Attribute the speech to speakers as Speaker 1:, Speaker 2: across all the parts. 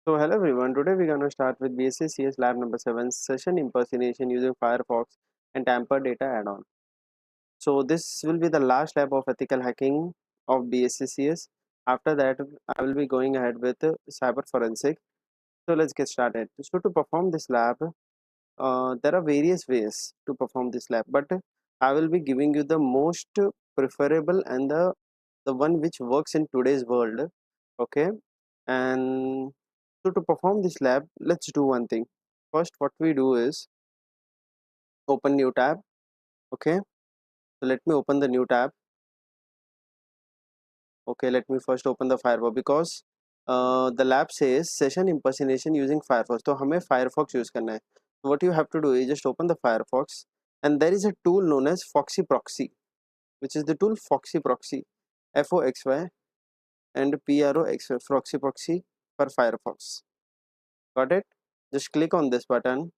Speaker 1: So hello everyone, today we're gonna start with BSCCS lab number 7 session impersonation using Firefox and Tamper data add-on. So this will be the last lab of ethical hacking of BSCCS. After that I will be going ahead with cyber forensic. So let's get started. So to perform this lab, there are various ways to perform this lab, but I will be giving you the most preferable and the one which works in today's world. Okay, and so to perform this lab, let's do one thing. First, what we do is open new tab. Okay, so let me open the new tab. Okay, let me first open the Firefox because the lab says session impersonation using Firefox. So हमें Firefox use करना है. So what you have to do is just open the Firefox, and there is a tool known as Foxy Proxy, which is the tool Foxy Proxy, FOXY and PROXY, Foxy Proxy for Firefox. Got it? Just click on this button,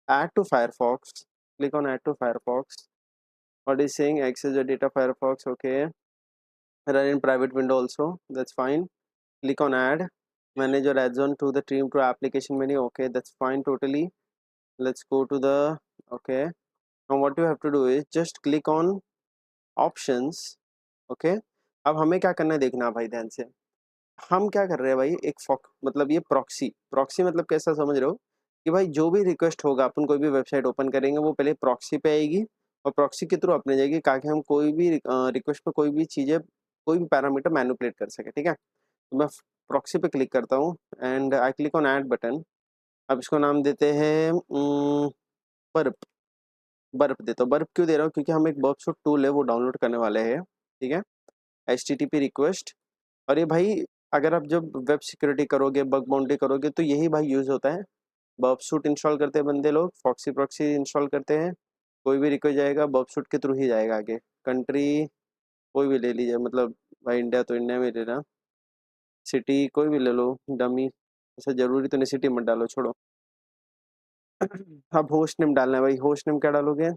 Speaker 1: add to Firefox. Click on add to Firefox. What is saying access the data Firefox. Okay, run in private window also, that's fine. Click on add, manage your add zone to the team to application menu. Okay, that's fine totally. Let's go to the okay. Now what you have to do is just click on options. Okay, अब हमें क्या करना है देखना भाई ध्यान से. हम क्या कर रहे हैं भाई, एक फॉक मतलब ये प्रॉक्सी. प्रॉक्सी मतलब कैसा समझ रहे हो कि भाई जो भी रिक्वेस्ट होगा, अपन कोई भी वेबसाइट ओपन करेंगे वो पहले प्रॉक्सी पे आएगी और प्रॉक्सी के थ्रू अपने जाएगी, ताकि हम कोई भी रिक्वेस्ट पे कोई भी चीज़ें, कोई भी पैरामीटर मैनिपुलेट कर सके. ठीक है, तो मैं प्रॉक्सी पे क्लिक करता हूँ and I click on add button. अब इसको नाम देते हैं बर्प. बर्प देता हूँ. बर्प क्यों दे रहा हूँ, क्योंकि हम एक बर्प सूट टूल है वो डाउनलोड करने वाले हैं. ठीक है, HTTP रिक्वेस्ट. और ये भाई अगर आप जब वेब सिक्योरिटी करोगे, बग बाउंड्री करोगे, तो यही भाई यूज़ होता है. बर्प सूट इंस्टॉल करते हैं बंदे लोग, फॉक्सी प्रॉक्सी इंस्टॉल करते हैं. कोई भी रिक्वेस्ट जाएगा बर्प सूट के थ्रू ही जाएगा आगे. कंट्री कोई भी ले लीजिए, मतलब भाई इंडिया तो इंडिया में लेना. सिटी कोई भी ले लो, डमी. ऐसा जरूरी तो नहीं सिटी मत डालो, छोड़ो. अब होस्ट नेम डालना है भाई. होस्ट नेम क्या डालोगे?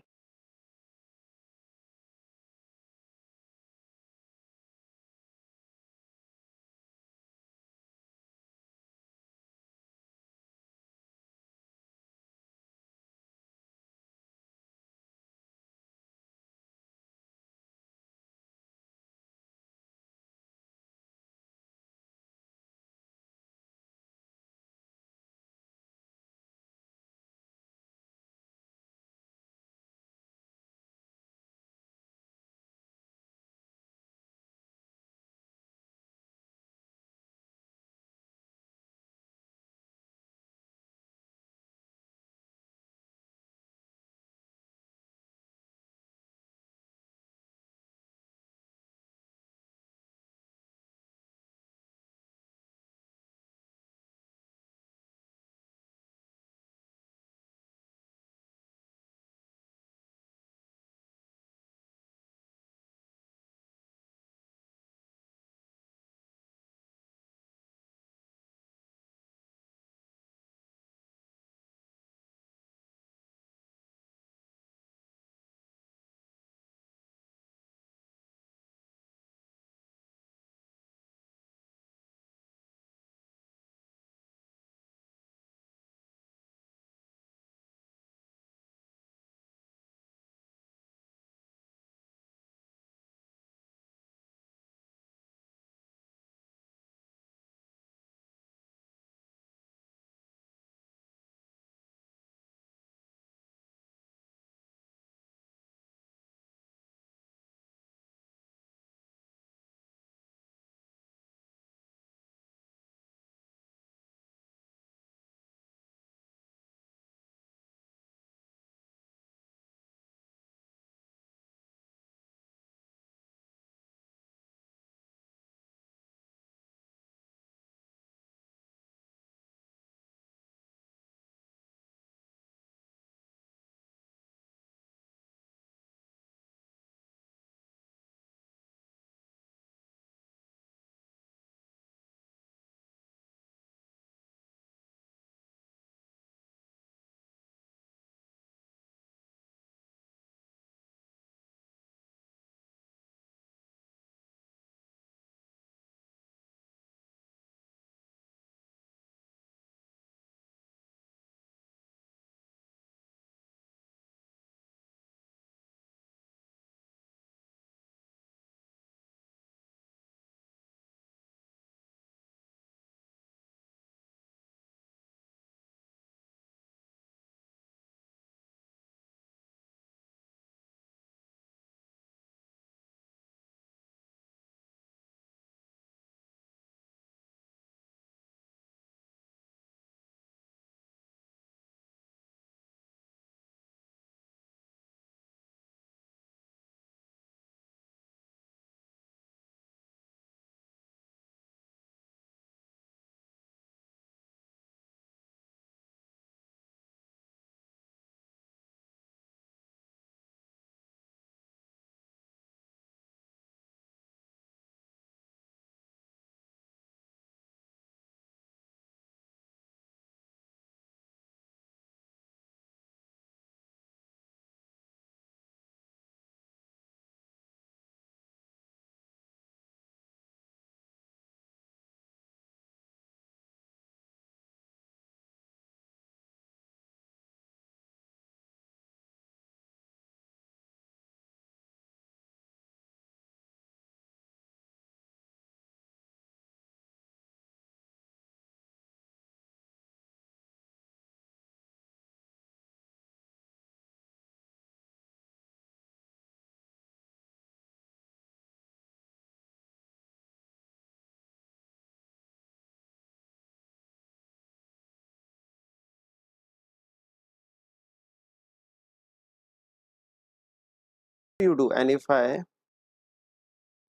Speaker 1: you do, and if I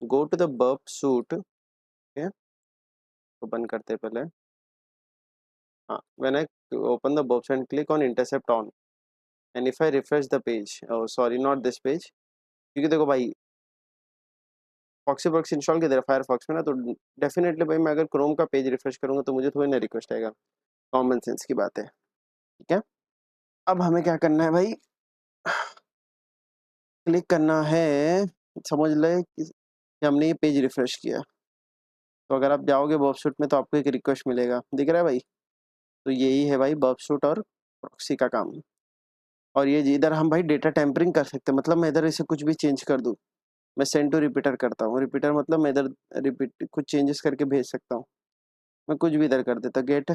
Speaker 1: go to the burp suite, okay, तो बंद करते पहले, हाँ, when I open the burp suite and click on intercept on, and if I refresh the page, oh sorry, not this page, क्योंकि देखो भाई फॉक्सीबॉक्स install किया Firefox में ना, तो डेफिनेटली भाई मैं अगर क्रोम का पेज रिफ्रेश करूंगा तो मुझे थोड़ी ना रिक्वेस्ट आएगा, कॉमन सेंस की बात है, ठीक है। अब हमें क्या करना है भाई, क्लिक करना है, समझ ले कि हमने ये पेज रिफ्रेश किया, तो अगर आप जाओगे बर्बसूट में तो आपको एक रिक्वेस्ट मिलेगा, दिख रहा है भाई, तो यही है भाई बर्बसूट और प्रॉक्सी का काम। और ये इधर हम भाई डेटा टेम्परिंग कर सकते हैं, मतलब मैं इधर इसे कुछ भी चेंज कर दूं, मैं सेंड टू रिपीटर करता हूँ, रिपीटर मतलब मैं इधर रिपीट कुछ चेंजेस करके भेज सकता हूँ, मैं कुछ भी इधर कर देता, गेट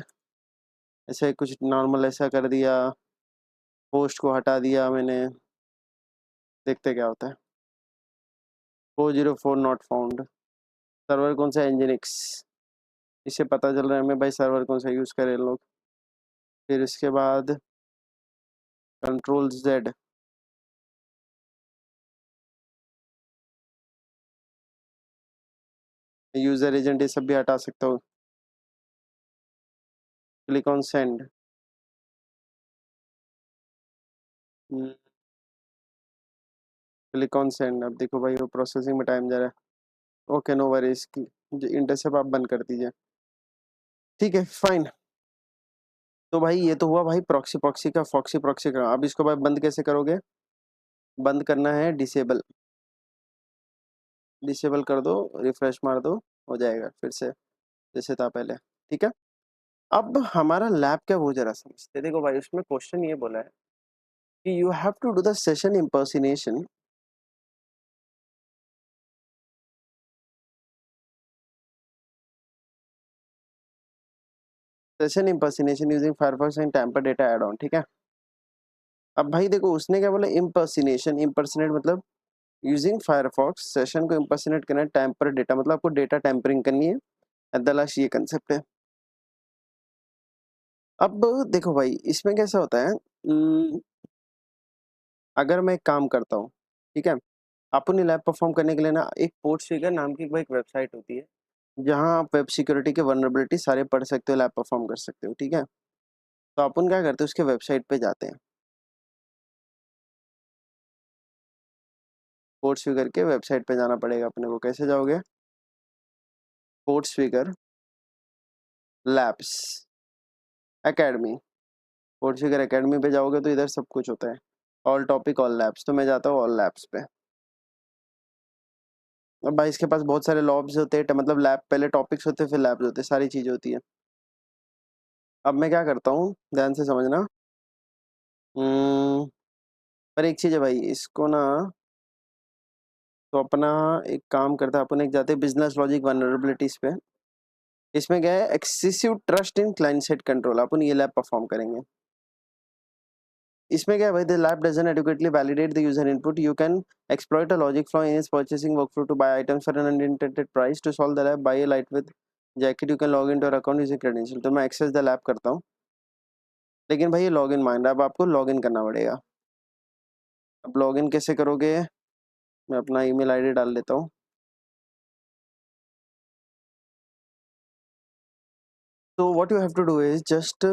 Speaker 1: ऐसे कुछ नॉर्मल ऐसा कर दिया, पोस्ट को हटा दिया मैंने, देखते क्या होता है। 404 नॉट फाउंड, सर्वर कौन सा, एनजिनिक्स, इससे पता चल रहा है हमें भाई सर्वर कौन सा यूज़ करें लोग। फिर इसके बाद कंट्रोल जेड, यूजर एजेंट ये सब भी हटा सकता हूँ, click on send, click on send. अब देखो भाई वो प्रोसेसिंग में टाइम जा रहा है, ओके नो वरीज, की इंटरसेप्ट आप बंद कर दीजिए, ठीक है फाइन। तो भाई ये तो हुआ भाई प्रॉक्सी प्रॉक्सी का, फॉक्सी प्रॉक्सी का। अब इसको भाई बंद कैसे करोगे, बंद करना है डिसेबल, डिसेबल कर दो, रिफ्रेश मार दो, हो जाएगा फिर से जैसे था पहले, ठीक है। अब हमारा लैब क्या वो जरा समझते, देखो भाई उसमें क्वेश्चन ये बोला है कि you have to do the session impersonation, session impersonation using Firefox and tamper data add on, ठीक है। अब भाई देखो उसने क्या बोला, इम्पर्सिनेशन, इम्पर्सिनेट मतलब यूजिंग फायरफॉक्स, सेशन को इम्पर्सिनेट करना है, टेम्पर डेटा मतलब आपको डेटा टेम्परिंग करनी है, एट द लास्ट ये कंसेप्ट है। अब देखो भाई इसमें कैसा होता है, अगर मैं एक काम करता हूँ, ठीक है, अपनी लैब परफॉर्म करने के लिए ना एक पोर्टफिगर नाम की कोई एक वेबसाइट होती है, जहाँ आप वेब सिक्योरिटी के वल्नरेबिलिटी सारे पढ़ सकते हो, लैब परफॉर्म कर सकते हो, ठीक है। तो अपन क्या करते हैं, उसके वेबसाइट पे जाते हैं, पोर्टफिगर के वेबसाइट पे जाना पड़ेगा अपने को, कैसे जाओगे, पोर्टफिगर लैब्स एकेडमी, पोर्टफिगर एकेडमी पे जाओगे तो इधर सब कुछ होता है, ऑल टॉपिक ऑल लैब्स, तो मैं जाता हूँ ऑल लैब्स पे। अब भाई इसके पास बहुत सारे लॉब्स होते हैं, मतलब लैब पहले टॉपिक्स होते हैं फिर लैब्स होते हैं, सारी चीजें होती है। अब मैं क्या करता हूँ, ध्यान से समझना, हम्म, पर एक चीज है भाई, इसको ना तो अपना एक काम करता है, अपन एक जाते हैं बिजनेस लॉजिक वनरेबिलिटीज पे, इसमें क्या है, excessive trust in client side control, अपन ये लैब परफॉर्म करेंगे। इसमें क्या है भाई, the lab doesn't adequately validate the user input, you can exploit a logic flaw in its purchasing workflow to buy items for an unintended price, to solve the lab buy a light with jacket, you can log into your account using credential, तो मैं access the lab करता हूँ, लेकिन भाई ये login मांग रहा है, अब आपको लॉगिन करना पड़ेगा। अब लॉगिन कैसे करोगे, मैं अपना ईमेल आईडी डाल देता हूँ, तो what you have to do is just,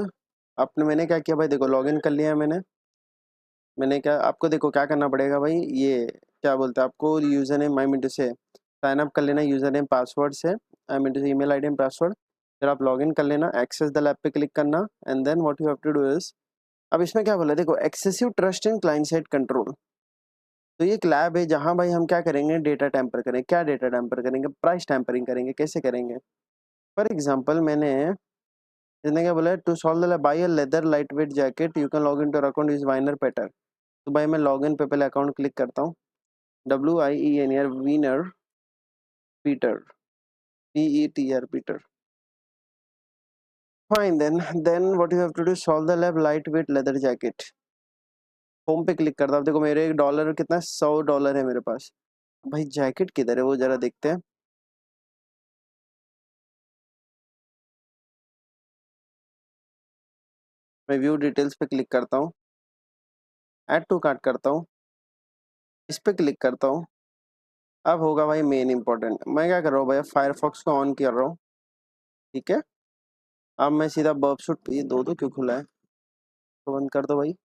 Speaker 1: आपने मैंने क्या किया भाई, देखो लॉगिन कर लिया है मैंने क्या, आपको देखो क्या करना पड़ेगा भाई, ये क्या बोलते हैं आपको, user name I mean to say sign up कर लेना, यूजर नेम पासवर्ड से, I mean to say email ID and password, फिर आप लॉगिन कर लेना, एक्सेस द लैब पे क्लिक करना, and then what you have to do is, अब इसमें क्या बोला देखो, excessive trust in client side control, तो ये एक लैब है जहां भाई हम क्या करेंगे, डेटा टैंपर करेंगे, क्या डेटा टैंपर करेंगे, प्राइस टैंपरिंग करेंगे, कैसे करेंगे, फॉर एग्जाम्पल मैंने इसने क्या बोला है, to solve the buy a leather lightweight jacket, you can log in to account is wiener peter, तो भाई मैं लॉग इन पे पहले अकाउंट क्लिक करता हूँ, WIENER wiener Peter, PETR Peter, fine, then what you have to do, solve the lab light weight leather jacket, home पे क्लिक करता हूँ, देखो मेरे $1 कितना, $100 है मेरे पास, भाई जैकेट किधर है वो जरा देखते हैं, मैं व्यू डिटेल्स पे क्लिक करता हूँ, ऐड टू कार्ट करता हूँ, इस पे क्लिक करता हूँ। अब होगा भाई मेन इंपॉर्टेंट, मैं क्या कर रहा हूँ भैया, फायरफॉक्स को ऑन कर रहा हूँ, ठीक है। अब मैं सीधा बर्बशूट, ये दो क्यों खुला है, तो बंद कर दो भाई।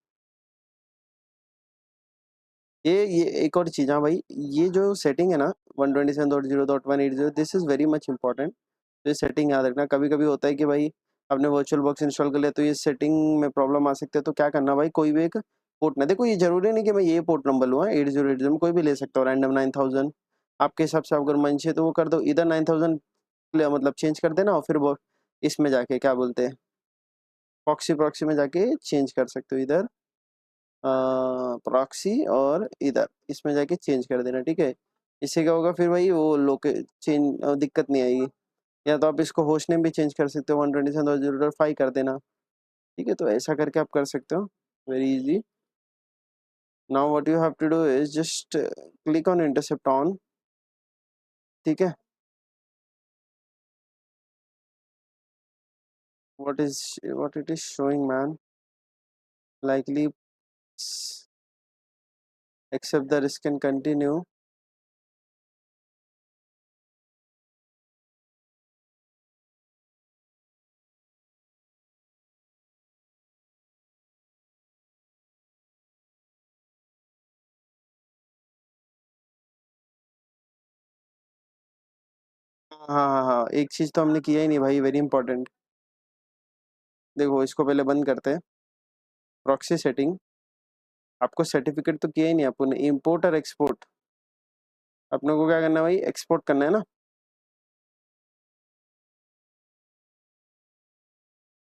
Speaker 1: ये एक और चीज़, हाँ भाई, ये जो सेटिंग है ना 127.0.180, this is very much important. तो ये सेटिंग याद रखना। कभी कभी होता है कि भाई आपने वर्चुअल बॉक्स इंस्टॉल कर लिया तो ये सेटिंग में प्रॉब्लम आ सकती है, तो क्या करना भाई, कोई भी एक पोर्ट ना, देखो ये जरूरी नहीं कि मैं ये पोर्ट नंबर लूँ, 8080 कोई भी ले सकता हूँ, रैंडम 9000 आपके हिसाब से अगर मन चाहिए तो वो कर दो, इधर 9000 मतलब चेंज कर देना, और फिर वो इसमें जाके क्या बोलते हैं, प्रॉक्सी प्रॉक्सी में जाके चेंज कर सकते हो इधर, प्रॉक्सी, और इधर इसमें जाके चेंज कर देना, ठीक है। इससे क्या होगा फिर भाई, वो लोके चेंज दिक्कत नहीं आएगी। या तो आप इसको होस्ट नेम भी चेंज कर सकते हो, 127.0.5 कर देना, ठीक है। तो ऐसा करके आप कर सकते हो, very easy. Now what you have to do is just click on intercept on, ठीक है। what it is showing man, likely accept the risk and continue। हाँ हाँ हाँ, एक चीज तो हमने किया ही नहीं भाई, वेरी इंपॉर्टेंट। देखो इसको पहले बंद करते हैं, प्रॉक्सी सेटिंग, आपको सर्टिफिकेट तो किया ही नहीं, आपको इम्पोर्ट और एक्सपोर्ट, अपने को क्या करना है भाई, एक्सपोर्ट करना है ना।